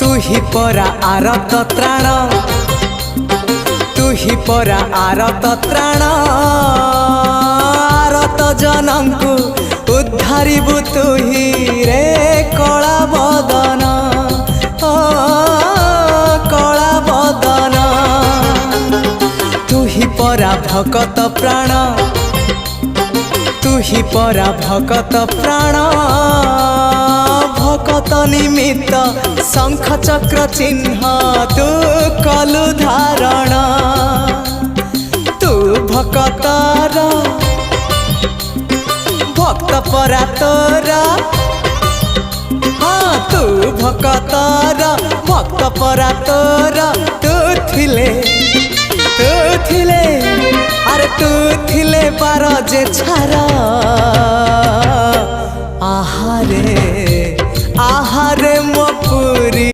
तू ही परा आरत त्राण तू ही परा आरत त्राण आरत जनंकु उद्धारिबु तू ही रे कला बदन ओ कला बदन तू ही परा भकत प्राण तू ही परा भकत प्राण भकत निमित्त शंख चक्र चिन्ह तू कलु धारण तू भकतर भक्त परा तोरा हाँ तू भकतर भक्त परा तोरा तू थिले अरे तू थिले पार जे छारा आहारे आहारे मो पुरी।